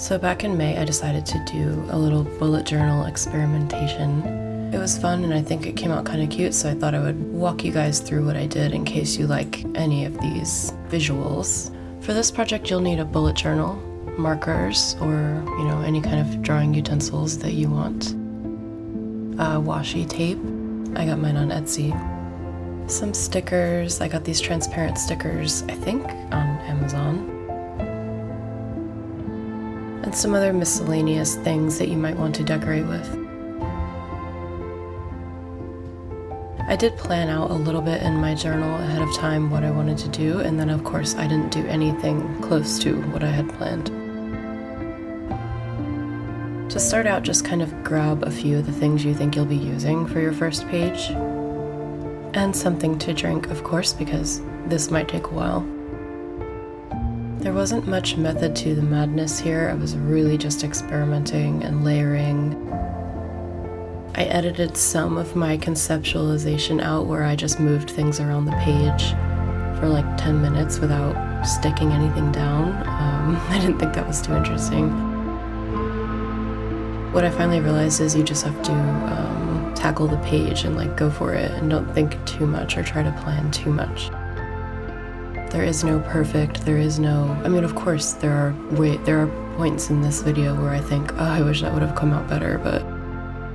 So back in May, I decided to do a little bullet journal experimentation. It was fun and I think it came out kind of cute, so I thought I would walk you guys through what I did in case you like any of these visuals. For this project, you'll need a bullet journal, markers, or any kind of drawing utensils that you want. Washi tape. I got mine on Etsy. Some stickers. I got these transparent stickers, I think, on Amazon. And some other miscellaneous things that you might want to decorate with. I did plan out a little bit in my journal ahead of time what I wanted to do, and then of course I didn't do anything close to what I had planned. To start out, just kind of grab a few of the things you think you'll be using for your first page. And something to drink, of course, because this might take a while. There wasn't much method to the madness here. I was really just experimenting and layering. I edited some of my conceptualization out where I just moved things around the page for like 10 minutes without sticking anything down. I didn't think that was too interesting. What I finally realized is you just have to tackle the page and like go for it and don't think too much or try to plan too much. There is no perfect, there is no, of course there are points in this video where I think, oh, I wish that would have come out better, but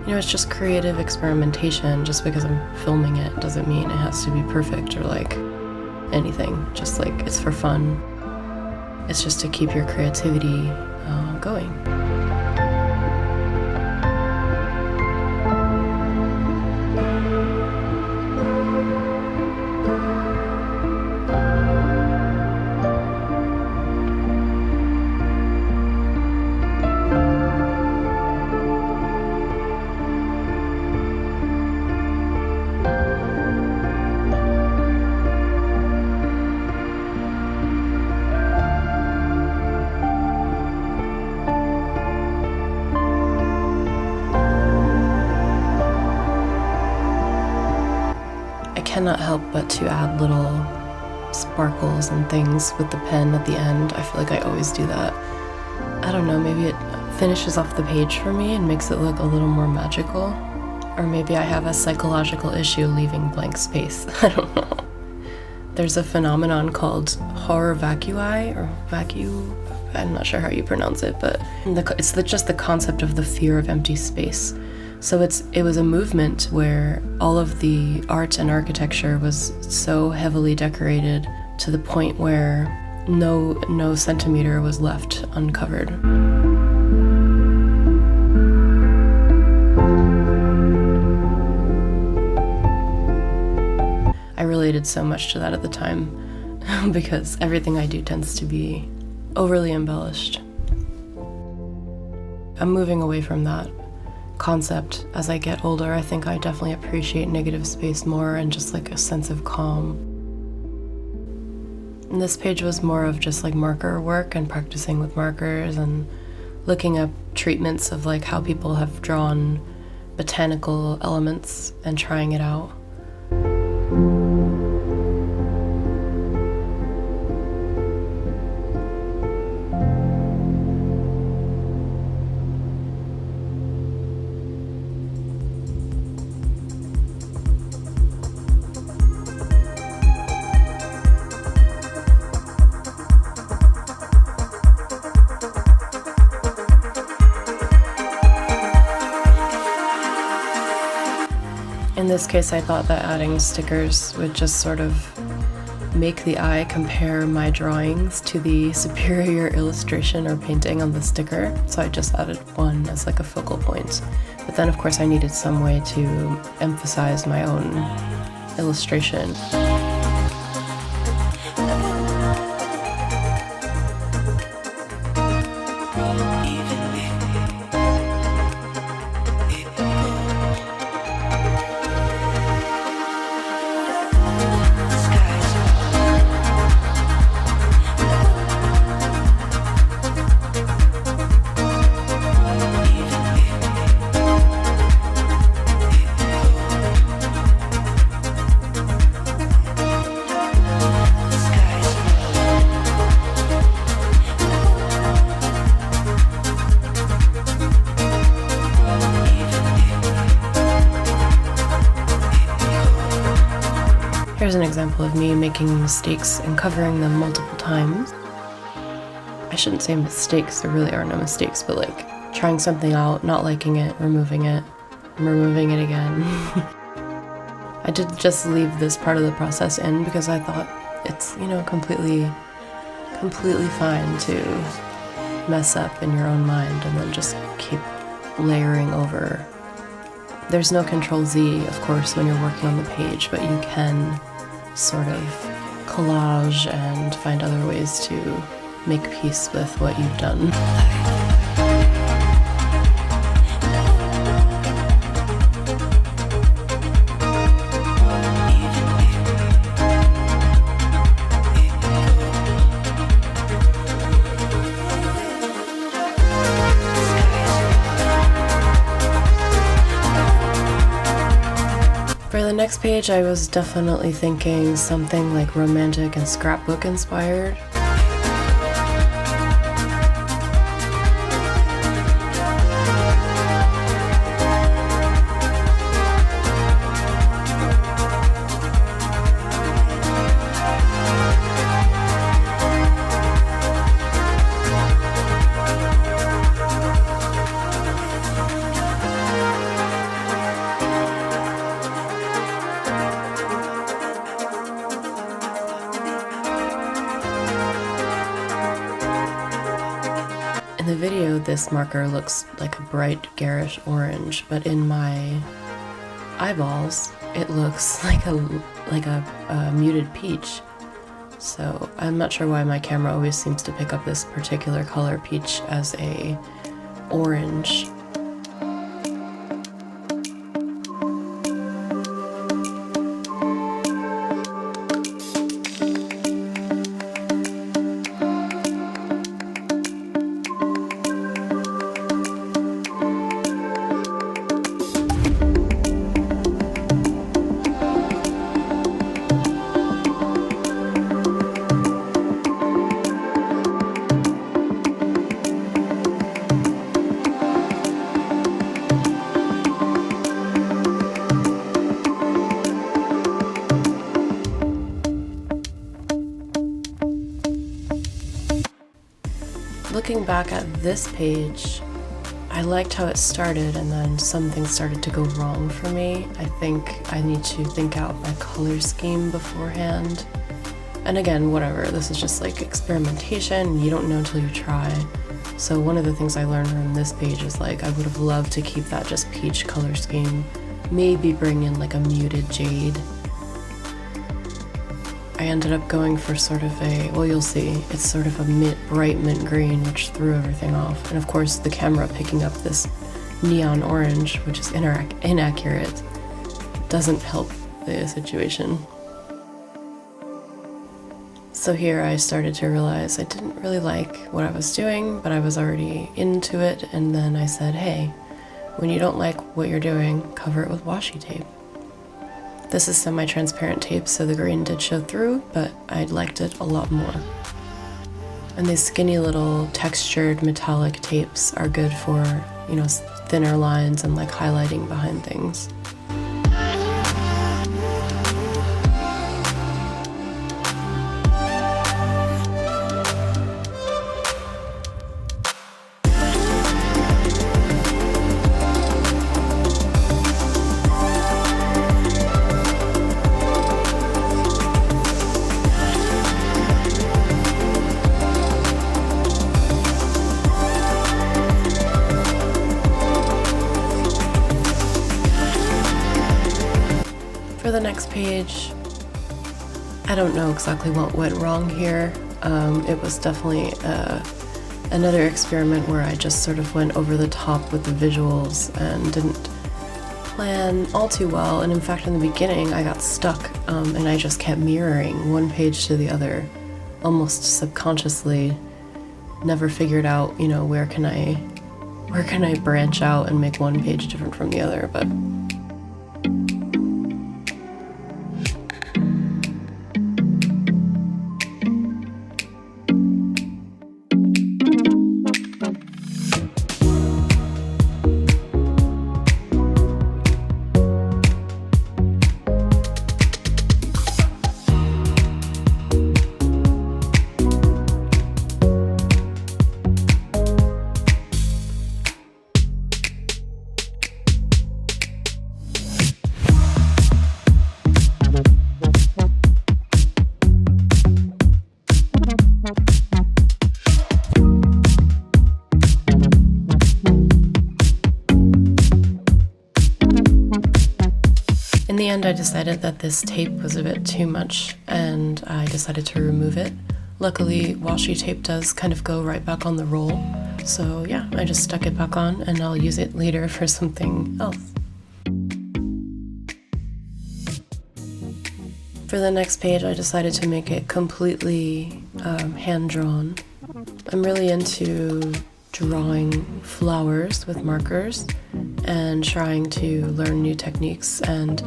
it's just creative experimentation. Just because I'm filming it doesn't mean it has to be perfect or like anything. Just like it's for fun. It's just to keep your creativity going. I cannot help but to add little sparkles and things with the pen at the end. I feel like I always do that. I don't know, maybe it finishes off the page for me and makes it look a little more magical. Or maybe I have a psychological issue leaving blank space. I don't know. There's a phenomenon called horror vacui, or vacuum. I'm not sure how you pronounce it, but it's just the concept of the fear of empty space. So it was a movement where all of the art and architecture was so heavily decorated to the point where no centimeter was left uncovered. I related so much to that at the time because everything I do tends to be overly embellished. I'm moving away from that concept as I get older. I think I definitely appreciate negative space more and just like a sense of calm. And this page was more of just like marker work and practicing with markers and looking up treatments of like how people have drawn botanical elements and trying it out. In this case, I thought that adding stickers would just sort of make the eye compare my drawings to the superior illustration or painting on the sticker, so I just added one as like a focal point. But then of course I needed some way to emphasize my own illustration. Here's an example of me making mistakes and covering them multiple times. I shouldn't say mistakes, there really are no mistakes, but like trying something out, not liking it, removing it, and removing it again. I did just leave this part of the process in because I thought it's, you know, completely fine to mess up in your own mind and then just keep layering over. There's no Control Z, of course, when you're working on the page, but you can sort of collage and find other ways to make peace with what you've done. For the next page, I was definitely thinking something like romantic and scrapbook inspired. In the video, this marker looks like a bright garish orange, but in my eyeballs, it looks like a muted peach. So I'm not sure why my camera always seems to pick up this particular color, peach, as a orange. Looking back at this page, I liked how it started and then something started to go wrong for me. I think I need to think out my color scheme beforehand. And again, whatever, this is just like experimentation, you don't know until you try. So one of the things I learned from this page is like, I would have loved to keep that just peach color scheme, maybe bring in like a muted jade. I ended up going for sort of a, well, you'll see, it's sort of a bright mint green, which threw everything off. And of course, the camera picking up this neon orange, which is inaccurate, doesn't help the situation. So here I started to realize I didn't really like what I was doing, but I was already into it. And then I said, hey, when you don't like what you're doing, cover it with washi tape. This is semi-transparent tape, so the green did show through, but I liked it a lot more. And these skinny little textured metallic tapes are good for, you know, thinner lines and like highlighting behind things. For the next page, I don't know exactly what went wrong here. It was definitely another experiment where I just sort of went over the top with the visuals and didn't plan all too well. And in fact, in the beginning, I got stuck and I just kept mirroring one page to the other, almost subconsciously. Never figured out, you know, where can I branch out and make one page different from the other, but the end, I decided that this tape was a bit too much, and I decided to remove it. Luckily, washi tape does kind of go right back on the roll, so yeah, I just stuck it back on, and I'll use it later for something else. For the next page, I decided to make it completely hand-drawn. I'm really into drawing flowers with markers and trying to learn new techniques, and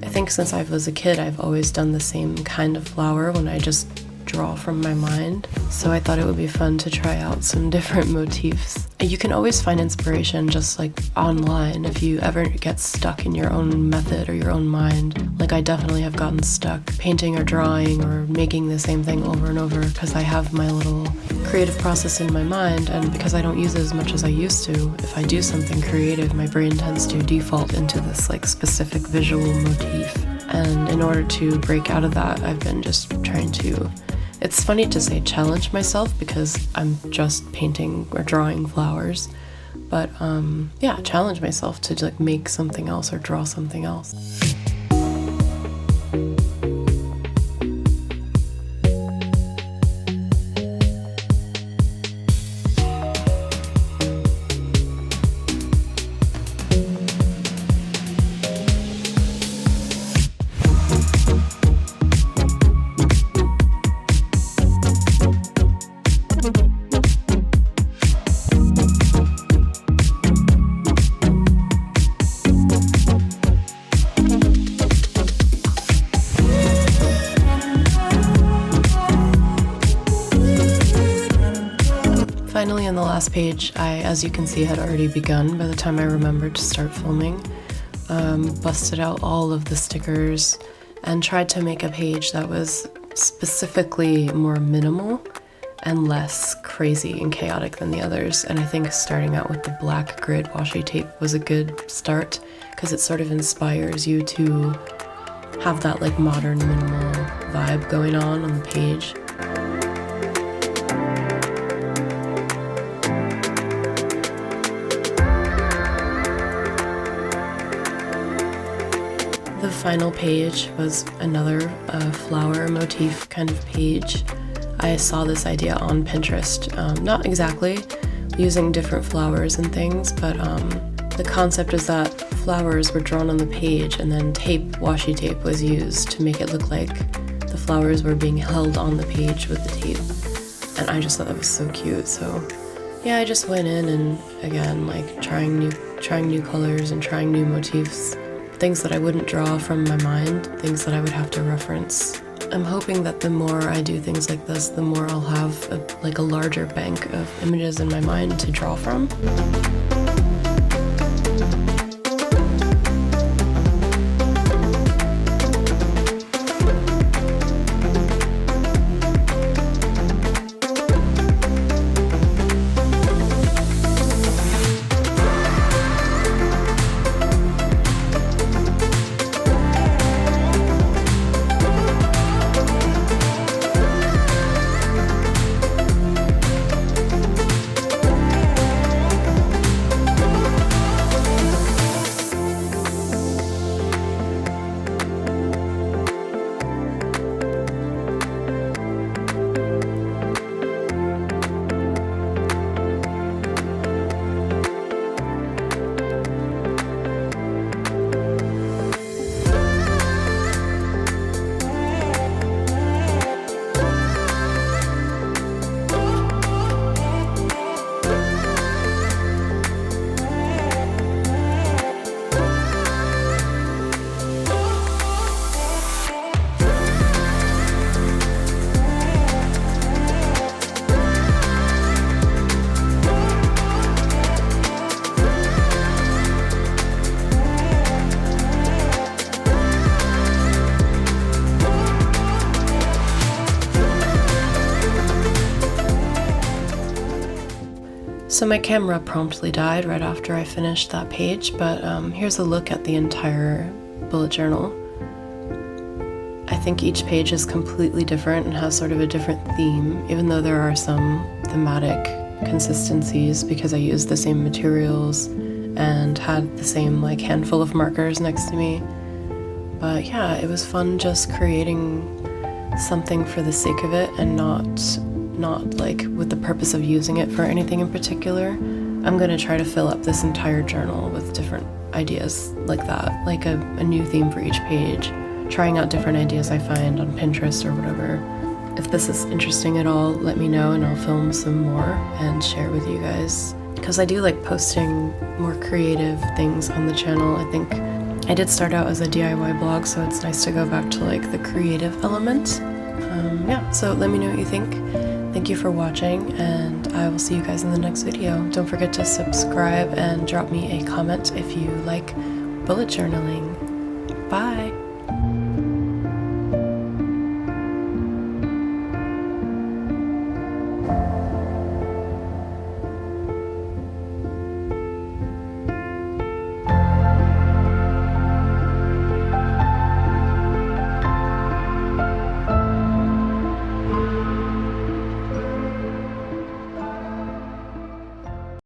I think since I was a kid, I've always done the same kind of flower when I just draw from my mind, so I thought it would be fun to try out some different motifs. You can always find inspiration just like online if you ever get stuck in your own method or your own mind. Like I definitely have gotten stuck painting or drawing or making the same thing over and over because I have my little creative process in my mind, and because I don't use it as much as I used to, if I do something creative, my brain tends to default into this like specific visual motif. And in order to break out of that, I've been just trying to, it's funny to say challenge myself because I'm just painting or drawing flowers, but yeah, challenge myself to like make something else or draw something else. Finally, on the last page, I, as you can see, had already begun by the time I remembered to start filming. Busted out all of the stickers and tried to make a page that was specifically more minimal and less crazy and chaotic than the others. And I think starting out with the black grid washi tape was a good start because it sort of inspires you to have that like modern minimal vibe going on the page. The final page was another flower motif kind of page. I saw this idea on Pinterest, not exactly using different flowers and things, but the concept is that flowers were drawn on the page and then washi tape was used to make it look like the flowers were being held on the page with the tape. And I just thought that was so cute. So yeah, I just went in and again, like trying new colors and trying new motifs. Things that I wouldn't draw from my mind, things that I would have to reference. I'm hoping that the more I do things like this, the more I'll have a larger bank of images in my mind to draw from. So my camera promptly died right after I finished that page, but here's a look at the entire bullet journal. I think each page is completely different and has sort of a different theme, even though there are some thematic consistencies because I used the same materials and had the same like handful of markers next to me. But yeah, it was fun just creating something for the sake of it and not like with the purpose of using it for anything in particular. I'm gonna try to fill up this entire journal with different ideas like that, like a new theme for each page, trying out different ideas I find on Pinterest or whatever. If this is interesting at all, let me know and I'll film some more and share with you guys. Because I do like posting more creative things on the channel. I think I did start out as a DIY blog, so it's nice to go back to like the creative element. Yeah, so let me know what you think. Thank you for watching, and I will see you guys in the next video. Don't forget to subscribe and drop me a comment if you like bullet journaling. Bye!